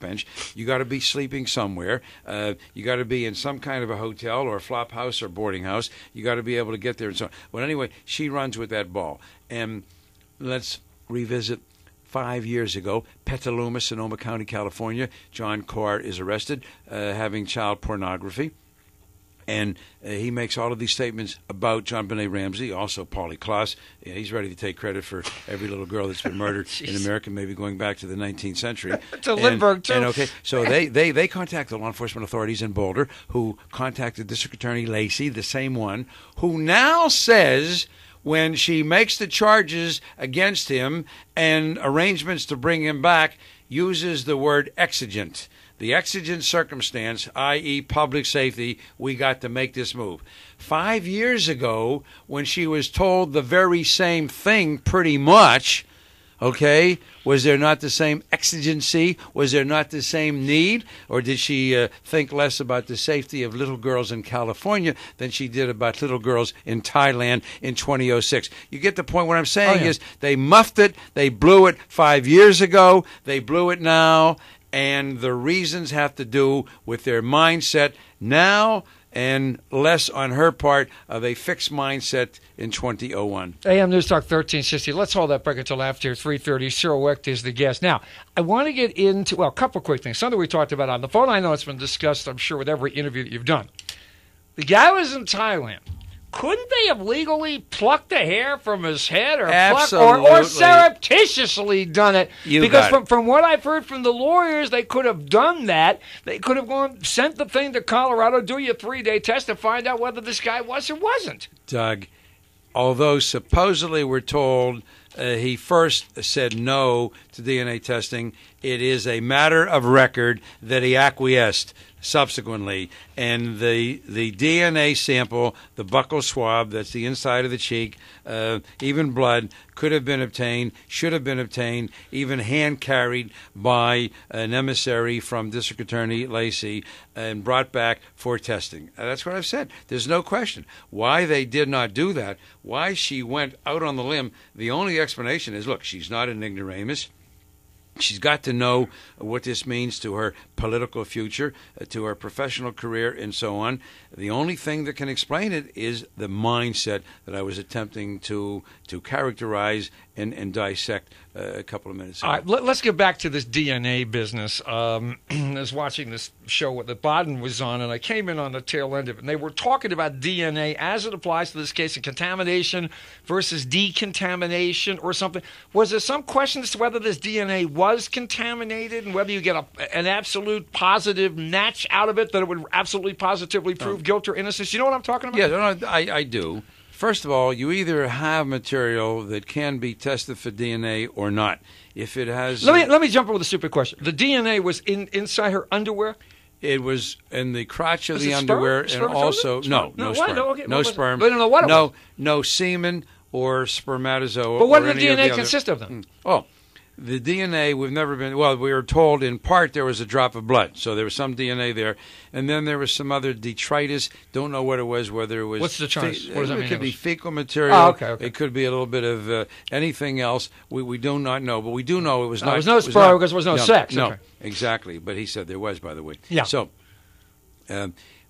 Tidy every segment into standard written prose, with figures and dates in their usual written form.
bench. You got to be sleeping somewhere. You got to be in some kind of a hotel or a flop house or boarding house. You got to be able to get there and so on. Well, anyway, she runs with that ball. And let's revisit 5 years ago, Petaluma, Sonoma County, California. John Carr is arrested having child pornography. And he makes all of these statements about John Benet Ramsey, also Paulie Klaas. Yeah, he's ready to take credit for every little girl that's been murdered in America, maybe going back to the 19th century. To Lindbergh, too. And, okay, so they contact the law enforcement authorities in Boulder, who contacted District Attorney Lacey, the same one, who now says, when she makes the charges against him and arrangements to bring him back, uses the word exigent. The exigent circumstance, i.e. public safety, we got to make this move. 5 years ago, when she was told the very same thing pretty much, okay, was there not the same exigency? Was there not the same need? Or did she think less about the safety of little girls in California than she did about little girls in Thailand in 2006? You get the point. What I'm saying is they muffed it. They blew it 5 years ago. They blew it now. And the reasons have to do with their mindset now and less on her part of a fixed mindset in 2001. AM News Talk 1360. Let's hold that break until after 3:30. Cyril Wecht is the guest. Now, I want to get into, well, a couple of quick things. Something we talked about on the phone. I know it's been discussed, I'm sure, with every interview that you've done. The guy was in Thailand. Couldn't they have legally plucked the hair from his head or surreptitiously done it? Because from what I've heard from the lawyers, they could have done that. They could have sent the thing to Colorado, do your 3-day test to find out whether this guy was or wasn't. Doug, although supposedly we're told he first said no to DNA testing, it is a matter of record that he acquiesced subsequently, and the DNA sample, the buccal swab, that's the inside of the cheek, even blood, could have been obtained, should have been obtained, even hand-carried by an emissary from District Attorney Lacey and brought back for testing. That's what I've said. There's no question. Why they did not do that, why she went out on the limb, the only explanation is, look, she's not an ignoramus. She's got to know what this means to her political future, to her professional career, and so on. The only thing that can explain it is the mindset that I was attempting to characterize and dissect a couple of minutes ago. All right, let's get back to this DNA business. I was watching this show that Baden was on, and I came in on the tail end of it, and they were talking about DNA as it applies to this case of contamination versus decontamination or something. Was there some question as to whether this DNA was contaminated and whether you get an absolute positive match out of it that it would absolutely positively prove guilt or innocence? You know what I'm talking about? Yeah, I do. First of all, you either have material that can be tested for DNA or not. If it has, let me jump in with a stupid question. The DNA was inside her underwear. It was in the crotch of the underwear, and also no sperm, no sperm, but no semen or spermatozoa. But what did the DNA consist of then? Oh. The DNA, we've never been, well, we were told in part there was a drop of blood. So there was some DNA there. And then there was some other detritus. Don't know what it was, whether it was... What's detritus? What does that mean? It could be fecal material. Oh, okay. It could be a little bit of anything else. We do not know. But we do know it was not... There was no sperm because there was no sex. No, okay. Exactly. But he said there was, by the way. Yeah. So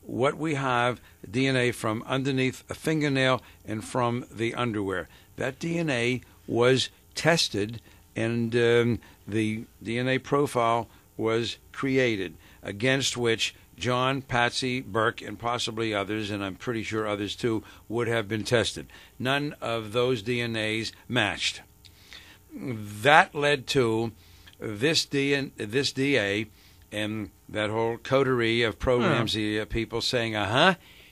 what we have, DNA from underneath a fingernail and from the underwear. That DNA was tested, and the DNA profile was created, against which John, Patsy, Burke, and possibly others, and I'm pretty sure others too, would have been tested. None of those DNAs matched. That led to this DA and that whole coterie of programs, people saying,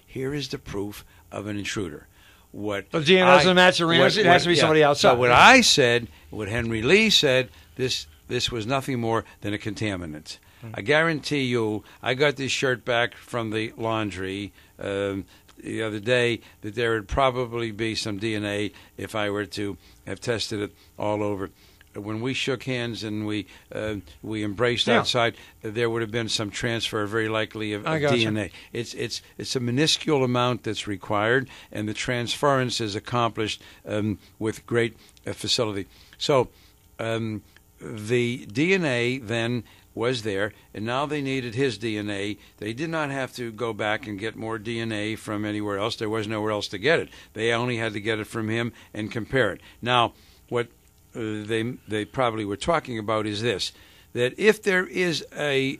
here is the proof of an intruder. But DNA doesn't match the Ramsey. It has to be somebody outside. So what I said, what Henry Lee said, this was nothing more than a contaminant. I guarantee you, I got this shirt back from the laundry the other day, that there would probably be some DNA if I were to have tested it all over. When we shook hands and we embraced outside, there would have been some transfer, very likely, of DNA. It's a minuscule amount that's required, and the transference is accomplished with great facility. So the DNA then was there, and now they needed his DNA. They did not have to go back and get more DNA from anywhere else. There was nowhere else to get it. They only had to get it from him and compare it. Now, what they probably were talking about is this, that if there is a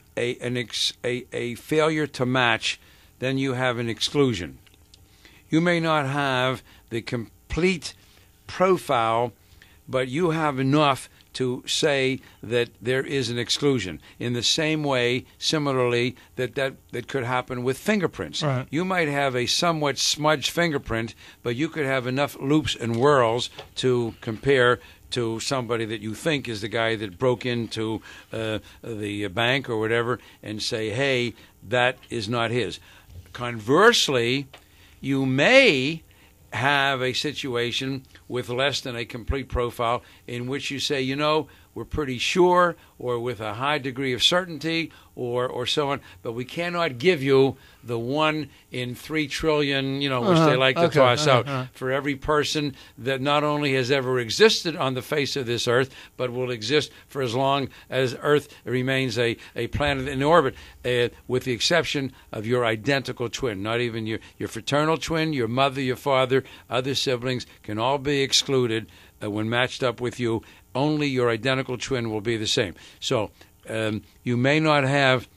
failure to match, then you have an exclusion. You may not have the complete profile, but you have enough to say that there is an exclusion. In the same way, similarly, that could happen with fingerprints. Right. You might have a somewhat smudged fingerprint, but you could have enough loops and whirls to compare to somebody that you think is the guy that broke into the bank or whatever, and say, hey, that is not his. Conversely, you may have a situation with less than a complete profile in which you say, we're pretty sure, or with a high degree of certainty, or so on, but we cannot give you the 1 in 3 trillion, which they like to toss out for every person that not only has ever existed on the face of this earth, but will exist for as long as Earth remains a planet in orbit, with the exception of your identical twin. Not even your fraternal twin, your mother, your father, other siblings can all be excluded when matched up with you. Only your identical twin will be the same. So you may not have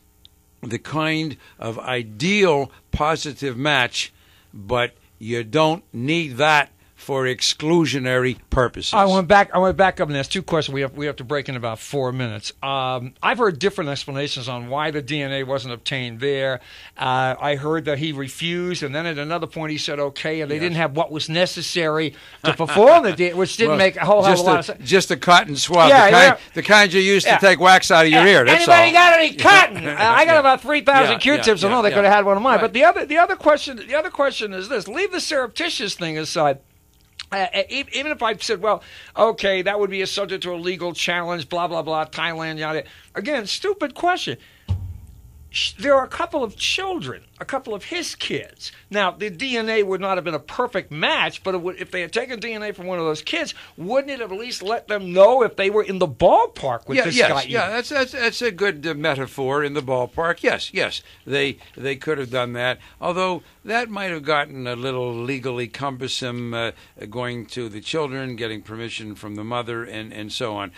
the kind of ideal positive match, but you don't need that for exclusionary purposes. I went back up and asked 2 questions. We have to break in about 4 minutes. I've heard different explanations on why the DNA wasn't obtained there. I heard that he refused, and then at another point he said okay, and they didn't have what was necessary to perform the DNA, which didn't make a whole hell of a lot of sense. Just a cotton swab, the kind you use to take wax out of your ear. That's Anybody all. got any cotton? I got about 3,000 Q-tips. I know they could have had one of mine. Right. But the other question is this: leave the surreptitious thing aside. Even if I said, well, okay, that would be a subject to a legal challenge, blah, blah, blah, Thailand, yada. Again, stupid question. There are a couple of children, a couple of his kids. Now, the DNA would not have been a perfect match, but if they had taken DNA from one of those kids, wouldn't it have at least let them know if they were in the ballpark with this guy? Yeah, that's a good metaphor, in the ballpark. Yes, they could have done that, although that might have gotten a little legally cumbersome, going to the children, getting permission from the mother, and so on.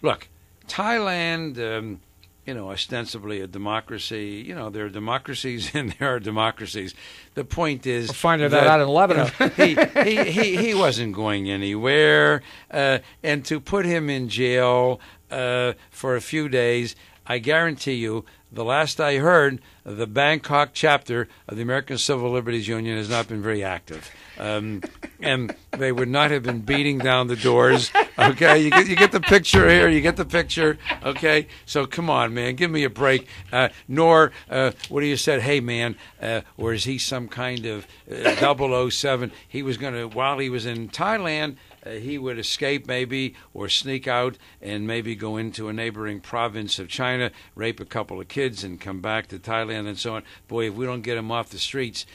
Look, Thailand... ostensibly a democracy. There are democracies and there are democracies. The point is, we're finding that out in Lebanon. he wasn't going anywhere, and to put him in jail for a few days, I guarantee you, the last I heard, the Bangkok chapter of the American Civil Liberties Union has not been very active. And they would not have been beating down the doors. Okay, you get the picture here. You get the picture. Okay, so come on, man, give me a break. Nor what do you said? Hey, man, or is he some kind of 007? He was going to, while he was in Thailand, he would escape maybe, or sneak out and maybe go into a neighboring province of China, rape a couple of kids, and come back to Thailand and so on. Boy, if we don't get him off the streets,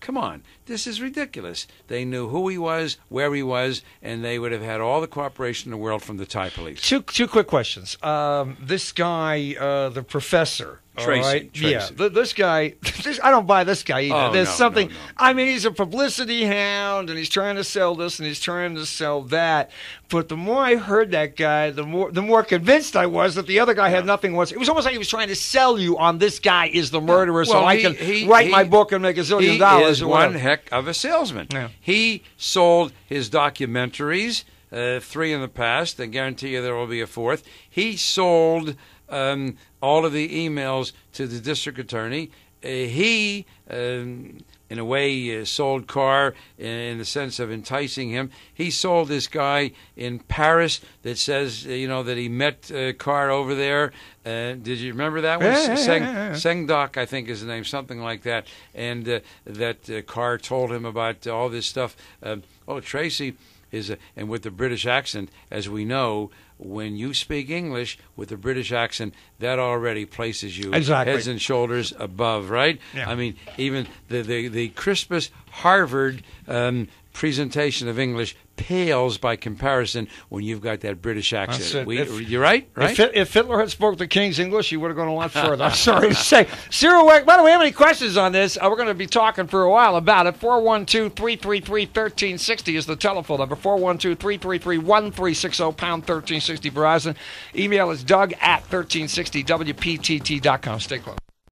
come on. This is ridiculous. They knew who he was, where he was, and they would have had all the cooperation in the world from the Thai police. Two quick questions. This guy, the professor. Tracy. All right? Tracy. Yeah, this guy, I don't buy this guy either. Oh, There's something, no. I mean, he's a publicity hound, and he's trying to sell this, and he's trying to sell that. But the more I heard that guy, the more convinced I was that the other guy had nothing. It was almost like he was trying to sell you on this guy is the murderer, so I can write my book and make $1 zillion. He is one heck of a salesman. Yeah. He sold his documentaries, 3 in the past. I guarantee you there will be a 4th. He sold all of the emails to the district attorney. He, in a way, sold Carr in the sense of enticing him. He sold this guy in Paris that says, that he met Carr over there. Did you remember that one? Yeah. Sengdok, I think is the name, something like that. And that Carr told him about all this stuff. Tracy is, and with the British accent, as we know, when you speak English with a British accent, that already places you heads and shoulders above, right? Yeah. I mean, even the crispest Harvard presentation of English pales by comparison when you've got that British accent. You're right? If Hitler had spoke the King's English, he would have gone a lot further. I'm sorry to say. Cyril Wecht, by the way, have any questions on this? We're going to be talking for a while about it. 412-333-1360 is the telephone number. 412-333-1360, pound 1360 Verizon. Email is Doug at 1360WPTT.com. Stay close.